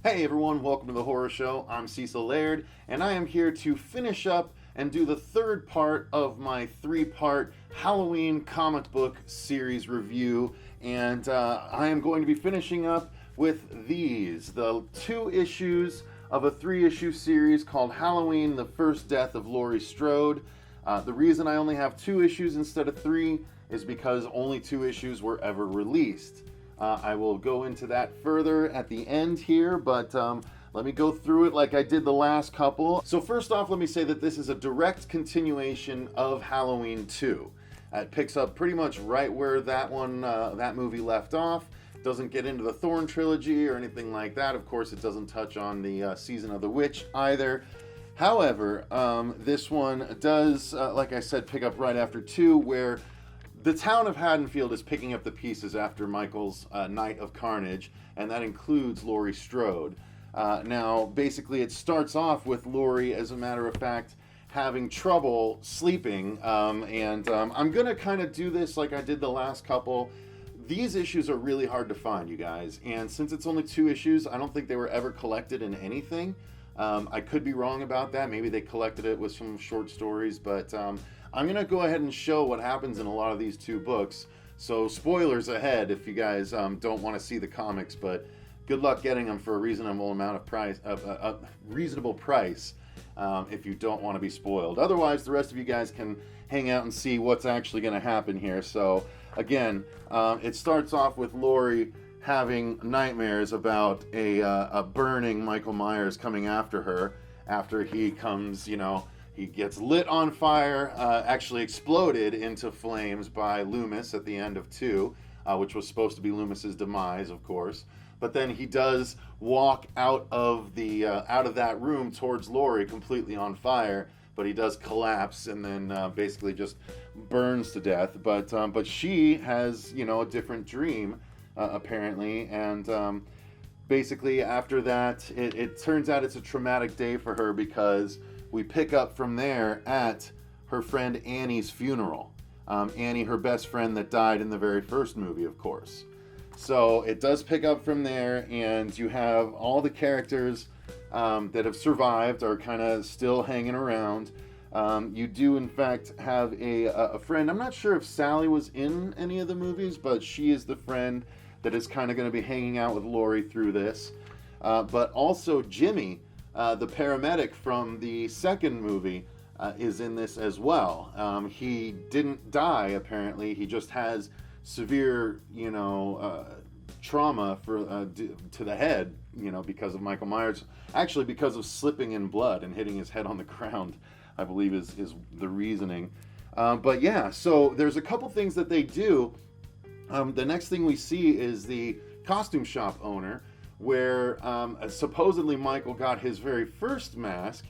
Hey everyone, welcome to the Horror Show. I'm Cecil Laird, and I am here to finish up and do the third part of my three-part Halloween comic book series review. And I am going to be finishing up with these, the 2 issues of a 3-issue series called Halloween, The First Death of Laurie Strode. The reason I only have 2 issues instead of 3 is because only 2 issues were ever released. I will go into that further at the end here, but let me go through it like I did the last couple. So first off, let me say that this is a direct continuation of Halloween 2. It picks up pretty much right where that movie left off. Doesn't get into the Thorn trilogy or anything like that. Of course, it doesn't touch on the Season of the Witch either. However, this one does, like I said, pick up right after 2, where the town of Haddonfield is picking up the pieces after Michael's night of carnage, and that includes Laurie Strode. Now, basically, it starts off with Laurie, as a matter of fact, having trouble sleeping, and I'm going to kind of do this like I did the last couple. These issues are really hard to find, you guys, and since it's only 2 issues, I don't think they were ever collected in anything. I could be wrong about that. Maybe they collected it with some short stories, but I'm going to go ahead and show what happens in a lot of these 2 books. So spoilers ahead if you guys don't want to see the comics, but good luck getting them for a reasonable amount of price, reasonable price, if you don't want to be spoiled. Otherwise, the rest of you guys can hang out and see what's actually going to happen here. So again, it starts off with Laurie having nightmares about a burning Michael Myers coming after her after he comes, he gets lit on fire, actually exploded into flames by Loomis at the end of 2, which was supposed to be Loomis's demise, of course. But then he does walk out of that room towards Laurie completely on fire, but he does collapse and then basically just burns to death. But she has, a different dream, apparently, and basically after that, it turns out it's a traumatic day for her because we pick up from there at her friend Annie's funeral. Annie, her best friend that died in the very first movie, of course. So it does pick up from there, and you have all the characters that have survived are kind of still hanging around. You do, in fact, have a friend. I'm not sure if Sally was in any of the movies, but she is the friend that is kind of going to be hanging out with Laurie through this. But also Jimmy, the paramedic from the second movie, is in this as well. He didn't die, apparently. He just has severe, trauma to the head, because of Michael Myers. Actually, because of slipping in blood and hitting his head on the ground, I believe is the reasoning. But yeah, so there's a couple things that they do. The next thing we see is the costume shop owner, where supposedly Michael got his very first mask,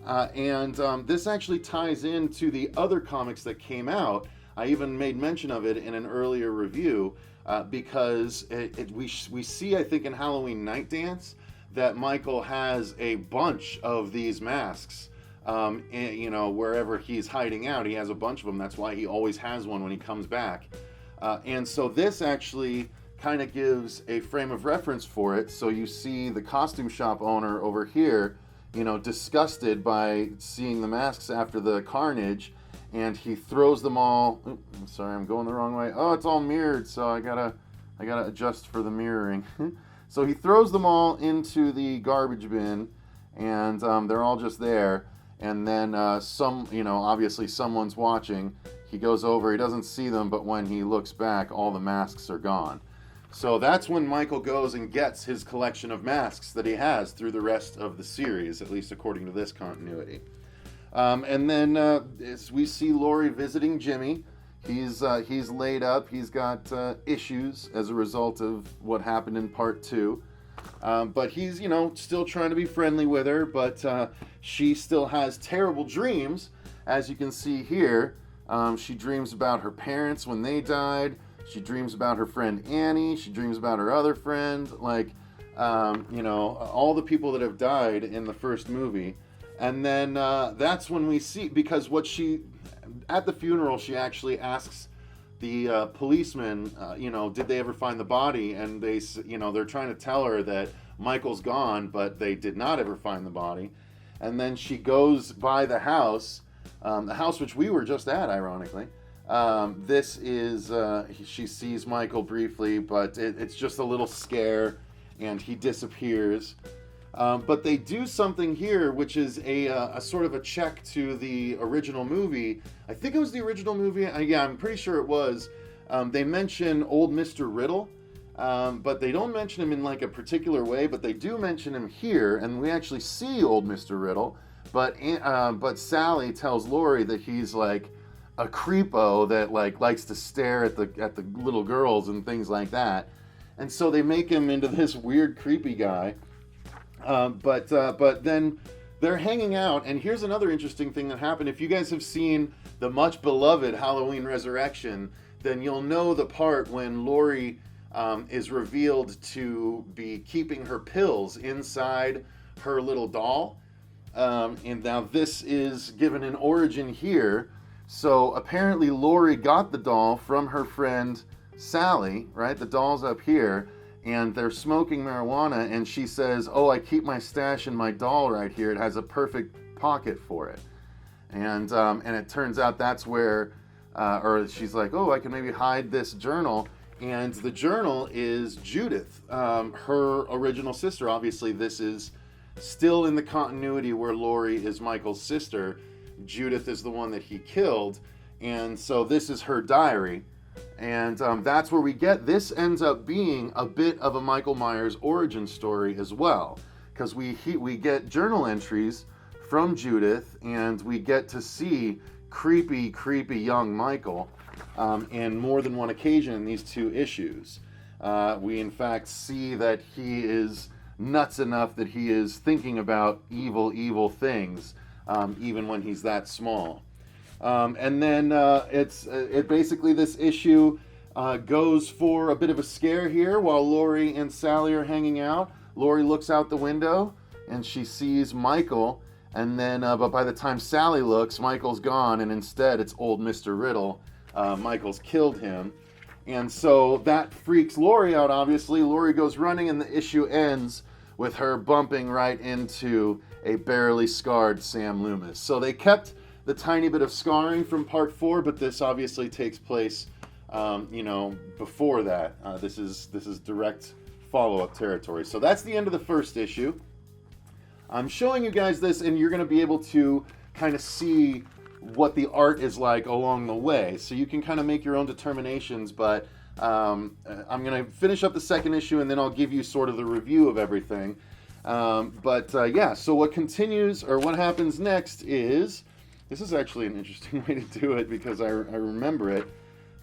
and this actually ties into the other comics that came out. I even made mention of it in an earlier review, because we see, I think, in Halloween Night Dance that Michael has a bunch of these masks. And, wherever he's hiding out, he has a bunch of them. That's why he always has one when he comes back. And so this actually kind of gives a frame of reference for it. So you see the costume shop owner over here, disgusted by seeing the masks after the carnage, and he throws them all. I'm sorry, I'm going the wrong way. Oh, it's all mirrored, so I gotta adjust for the mirroring. So he throws them all into the garbage bin, and they're all just there. And then obviously someone's watching. He goes over, he doesn't see them, but when he looks back, all the masks are gone. So that's when Michael goes and gets his collection of masks that he has through the rest of the series, at least according to this continuity. And then as we see Laurie visiting Jimmy, he's laid up. He's got issues as a result of what happened in part 2. But he's, still trying to be friendly with her, but she still has terrible dreams, as you can see here. She dreams about her parents when they died. She dreams about her friend Annie. She dreams about her other friend, all the people that have died in the first movie. And then that's when we see, because at the funeral, she actually asks the policeman, did they ever find the body? And they're trying to tell her that Michael's gone, but they did not ever find the body. And then she goes by the house which we were just at, ironically. This is, she sees Michael briefly, but it's just a little scare, and he disappears. But they do something here, which is a sort of a check to the original movie. I think it was the original movie. Yeah, I'm pretty sure it was. They mention old Mr. Riddle, but they don't mention him in like a particular way, but they do mention him here, and we actually see old Mr. Riddle. But Sally tells Laurie that he's like a creepo that like likes to stare at the little girls and things like that, and so they make him into this weird creepy guy. But then they're hanging out, and here's another interesting thing that happened. If you guys have seen the much beloved Halloween Resurrection, then you'll know the part when Laurie is revealed to be keeping her pills inside her little doll. And now this is given an origin here. So apparently Laurie got the doll from her friend Sally, right? The doll's up here, and they're smoking marijuana, and she says, "Oh, I keep my stash in my doll right here. It has a perfect pocket for it." And it turns out that's where, or she's like, "Oh, I can maybe hide this journal." And the journal is Judith, her original sister. Obviously, this is still in the continuity where Laurie is Michael's sister. Judith is the one that he killed. And so this is her diary. And that's where we get, this ends up being a bit of a Michael Myers origin story as well. Because we get journal entries from Judith, and we get to see creepy young Michael in more than one occasion in these two issues. We in fact see that he is nuts enough that he is thinking about evil things, even when he's that small. And then it basically, this issue goes for a bit of a scare here while Laurie and Sally are hanging out. Laurie looks out the window and she sees Michael, and then but by the time Sally looks, Michael's gone, and instead it's old Mr. Riddle. Michael's killed him. And so that freaks Laurie out, obviously. Laurie goes running, and the issue ends with her bumping right into a barely scarred Sam Loomis. So they kept the tiny bit of scarring from part 4, but this obviously takes place, before that. This is direct follow-up territory. So that's the end of the first issue. I'm showing you guys this, and you're going to be able to kind of see what the art is like along the way. So you can kind of make your own determinations, but I'm going to finish up the second issue, and then I'll give you sort of the review of everything. So what continues, or what happens next is, this is actually an interesting way to do it because I remember it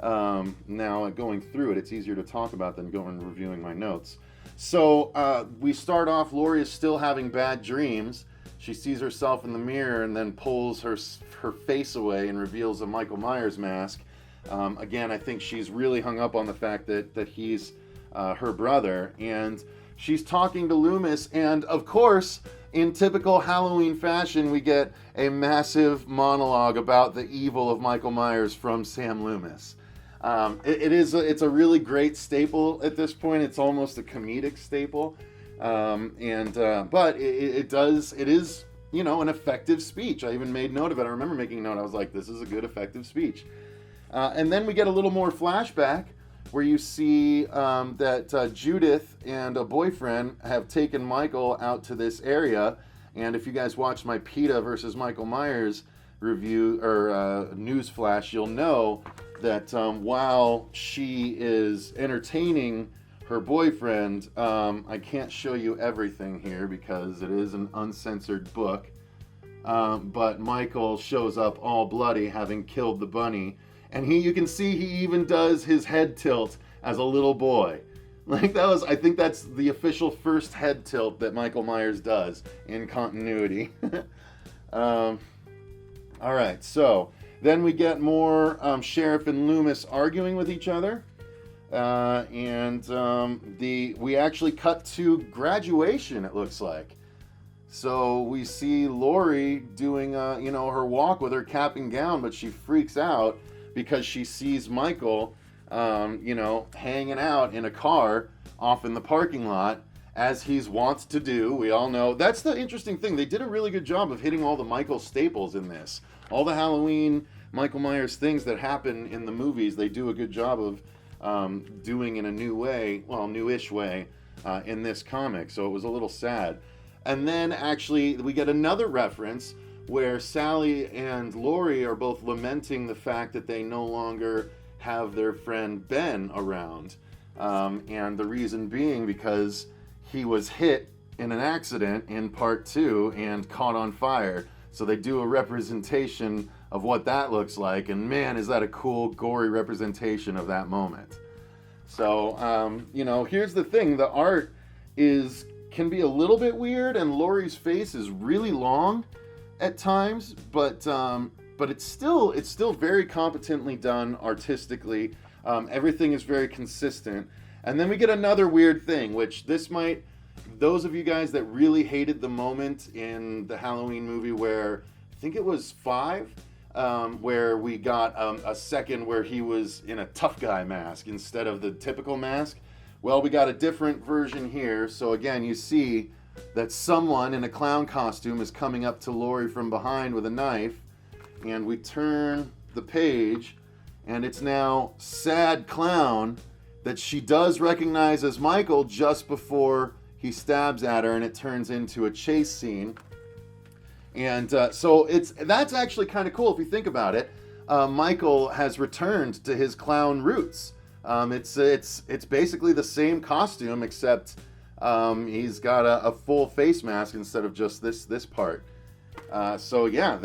now going through it. It's easier to talk about than going and reviewing my notes. So we start off, Laurie is still having bad dreams. She sees herself in the mirror and then pulls her face away and reveals a Michael Myers mask. Again, I think she's really hung up on the fact that he's her brother. And she's talking to Loomis. And of course, in typical Halloween fashion, we get a massive monologue about the evil of Michael Myers from Sam Loomis. It's a really great staple at this point. It's almost a comedic staple. But it is, an effective speech. I even made note of it. I remember making a note. I was like, this is a good, effective speech. And then we get a little more flashback where you see that Judith and a boyfriend have taken Michael out to this area. And if you guys watched my PETA versus Michael Myers review or news flash, you'll know that while she is entertaining her boyfriend, I can't show you everything here because it is an uncensored book, but Michael shows up all bloody, having killed the bunny, and you can see he even does his head tilt as a little boy. Like, I think that's the official first head tilt that Michael Myers does in continuity. All right, so then we get more Sheriff and Loomis arguing with each other. We actually cut to graduation, it looks like. So we see Laurie doing, her walk with her cap and gown, but she freaks out because she sees Michael, hanging out in a car off in the parking lot. as he's wont to do. We all know. That's the interesting thing. They did a really good job of hitting all the Michael staples in this. All the Halloween Michael Myers things that happen in the movies, they do a good job of doing in a new way, well, newish way, in this comic. So it was a little sad. And then actually we get another reference where Sally and Laurie are both lamenting the fact that they no longer have their friend Ben around. And the reason being because he was hit in an accident in part 2 and caught on fire. So they do a representation of what that looks like, and man, is that a cool, gory representation of that moment. So, here's the thing. The art can be a little bit weird, and Laurie's face is really long at times, but it's still very competently done artistically. Everything is very consistent. And then we get another weird thing, which those of you guys that really hated the moment in the Halloween movie where, I think it was 5, where we got a second where he was in a tough guy mask instead of the typical mask. Well, we got a different version here. So again, you see that someone in a clown costume is coming up to Laurie from behind with a knife, and we turn the page, and it's now Sad Clown that she does recognize as Michael just before he stabs at her, and it turns into a chase scene. And so that's actually kind of cool if you think about it. Michael has returned to his clown roots. It's basically the same costume, except he's got a full face mask instead of just this part. So yeah,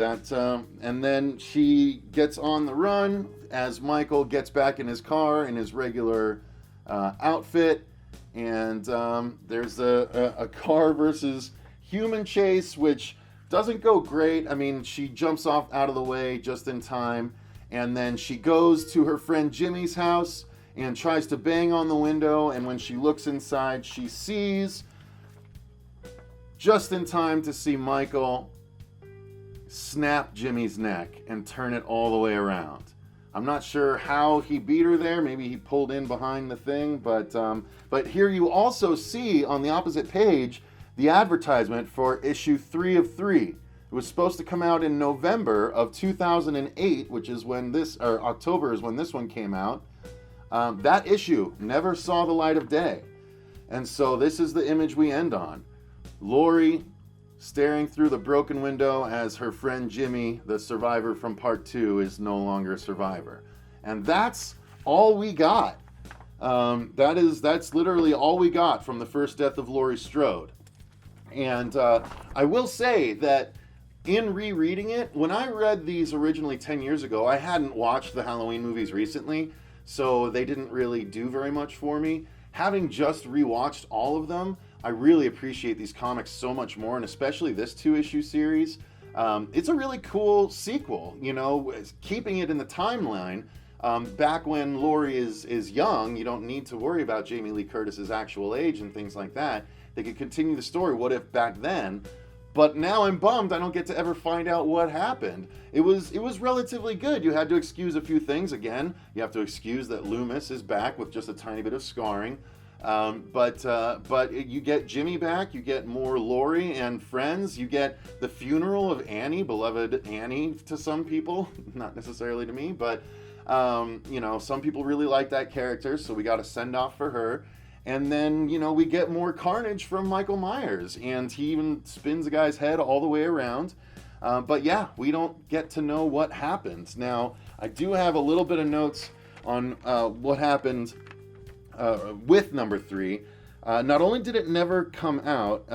and then she gets on the run as Michael gets back in his car in his regular outfit, and there's a car versus human chase, which doesn't go great. I mean, she jumps off out of the way just in time, and then she goes to her friend Jimmy's house and tries to bang on the window, and when she looks inside, she sees, just in time to see Michael snap Jimmy's neck and turn it all the way around. I'm not sure how he beat her there. Maybe he pulled in behind the thing, but here you also see on the opposite page the advertisement for issue 3 of 3. It was supposed to come out in November of 2008, which is when October is when this one came out. That issue never saw the light of day. And so this is the image we end on. Laurie staring through the broken window as her friend Jimmy, the survivor from part 2, is no longer a survivor. And that's all we got. That's literally all we got from the first death of Laurie Strode. And I will say that in rereading it, when I read these originally 10 years ago, I hadn't watched the Halloween movies recently, so they didn't really do very much for me. Having just rewatched all of them, I really appreciate these comics so much more, and especially this 2-issue series. It's a really cool sequel, keeping it in the timeline. Back when Laurie is young, you don't need to worry about Jamie Lee Curtis's actual age and things like that. They could continue the story, what if back then? But now I'm bummed I don't get to ever find out what happened. It was relatively good. You had to excuse a few things again. You have to excuse that Loomis is back with just a tiny bit of scarring. But you get Jimmy back, you get more Laurie and friends, you get the funeral of Annie, beloved Annie to some people, not necessarily to me, but some people really like that character, so we got a send-off for her. And then, we get more carnage from Michael Myers, and he even spins a guy's head all the way around. But yeah, we don't get to know what happens. Now, I do have a little bit of notes on what happened with number 3. Not only did it never come out,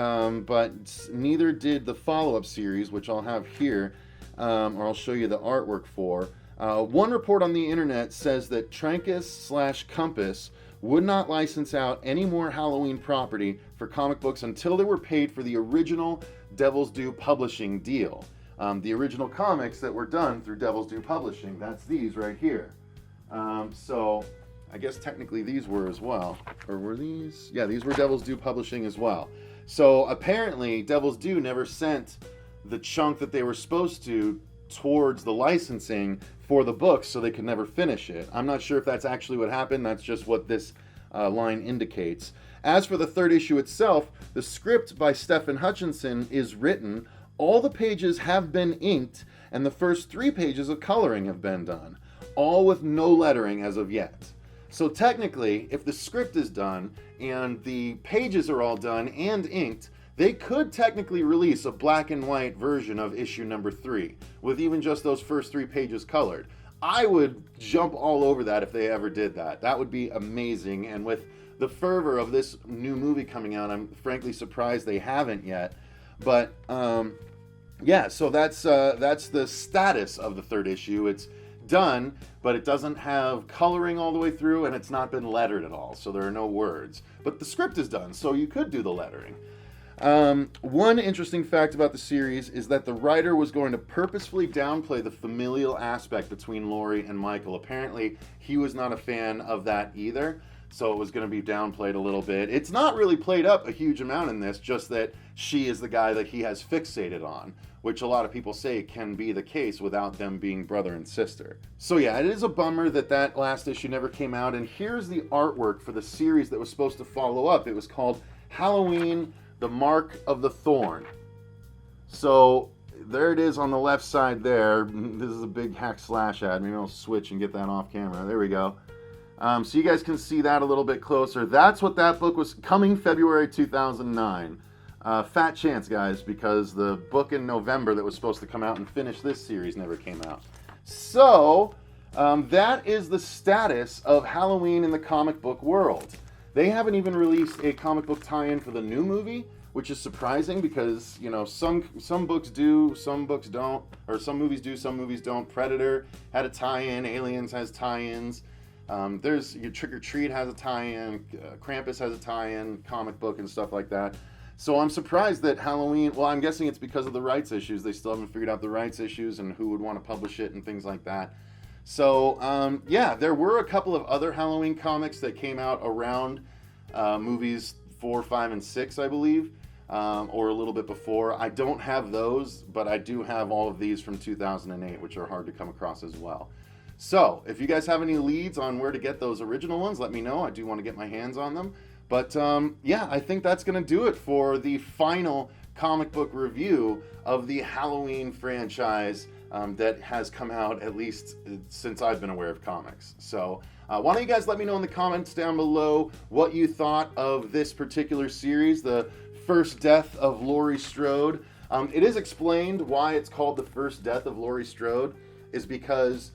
but neither did the follow-up series, which I'll have here, or I'll show you the artwork for. One report on the internet says that Trancas/Compass would not license out any more Halloween property for comic books until they were paid for the original Devil's Due Publishing deal. The original comics that were done through Devil's Due Publishing, that's these right here. So I guess technically these were as well. Or were these? Yeah, these were Devil's Due Publishing as well. So apparently Devil's Due never sent the chunk that they were supposed to towards the licensing for the books, so they could never finish it. I'm not sure if that's actually what happened. That's just what this line indicates. As for the third issue itself, the script by Stephen Hutchinson is written, all the pages have been inked, and the first 3 pages of coloring have been done, all with no lettering as of yet. So technically, if the script is done and the pages are all done and inked, they could technically release a black and white version of issue number 3, with even just those first 3 pages colored. I would jump all over that if they ever did that. That would be amazing, and with the fervor of this new movie coming out, I'm frankly surprised they haven't yet. But yeah, so that's the status of the third issue. It's done, but it doesn't have coloring all the way through, and it's not been lettered at all, so there are no words. But the script is done, so you could do the lettering. One interesting fact about the series is that the writer was going to purposefully downplay the familial aspect between Laurie and Michael. Apparently, he was not a fan of that either, so it was going to be downplayed a little bit. It's not really played up a huge amount in this, just that she is the guy that he has fixated on, which a lot of people say can be the case without them being brother and sister. So yeah, it is a bummer that that last issue never came out, and here's the artwork for the series that was supposed to follow up. It was called Halloween: The Mark of the Thorn. So there it is on the left side there. This is a big hack slash ad. Maybe I'll switch and get that off camera. There we go. So you guys can see that a little bit closer. That's what that book was, coming February 2009. Fat chance, guys, because the book in November that was supposed to come out and finish this series never came out. So that is the status of Halloween in the comic book world. They haven't even released a comic book tie-in for the new movie, which is surprising because, you know, some books do, some books don't, or some movies do, some movies don't. Predator had a tie-in, Aliens has tie-ins. There's your Trick or Treat has a tie-in, Krampus has a tie-in, comic book and stuff like that. So I'm surprised that Halloween, well, I'm guessing it's because of the rights issues. They still haven't figured out the rights issues and who would want to publish it and things like that. So, yeah, there were a couple of other Halloween comics that came out around movies 4, 5, and 6, I believe, or a little bit before. I don't have those, but I do have all of these from 2008, which are hard to come across as well. So, if you guys have any leads on where to get those original ones, let me know. I do want to get my hands on them. But, yeah, I think that's going to do it for the final comic book review of the Halloween franchise that has come out, at least since I've been aware of comics. So, why don't you guys let me know in the comments down below what you thought of this particular series, the first death of Laurie Strode. It is explained why it's called the first death of Laurie Strode, is because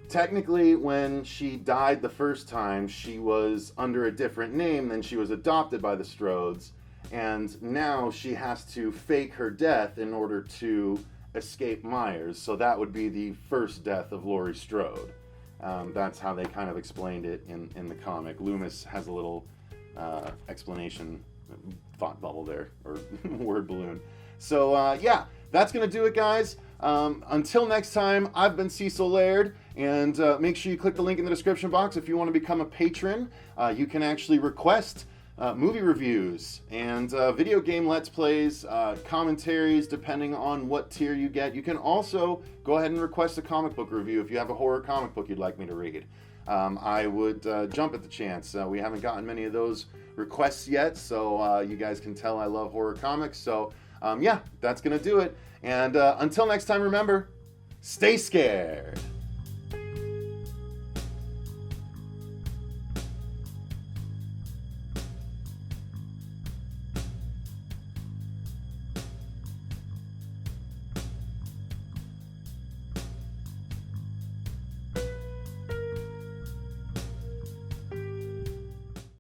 technically, when she died the first time, she was under a different name than she was adopted by the Strodes, and now she has to fake her death in order to escape Myers, so that would be the first death of Laurie Strode. That's how they kind of explained it in the comic. Loomis has a little explanation, thought bubble there, or word balloon. So, yeah, that's going to do it, guys. Until next time, I've been Cecil Laird, and make sure you click the link in the description box if you want to become a patron. You can actually request movie reviews and video game let's plays, commentaries, depending on what tier you get. You can also go ahead and request a comic book review if you have a horror comic book you'd like me to read. I would jump at the chance. We haven't gotten many of those requests yet, so you guys can tell I love horror comics. So yeah, that's gonna do it. And until next time, remember, stay scared.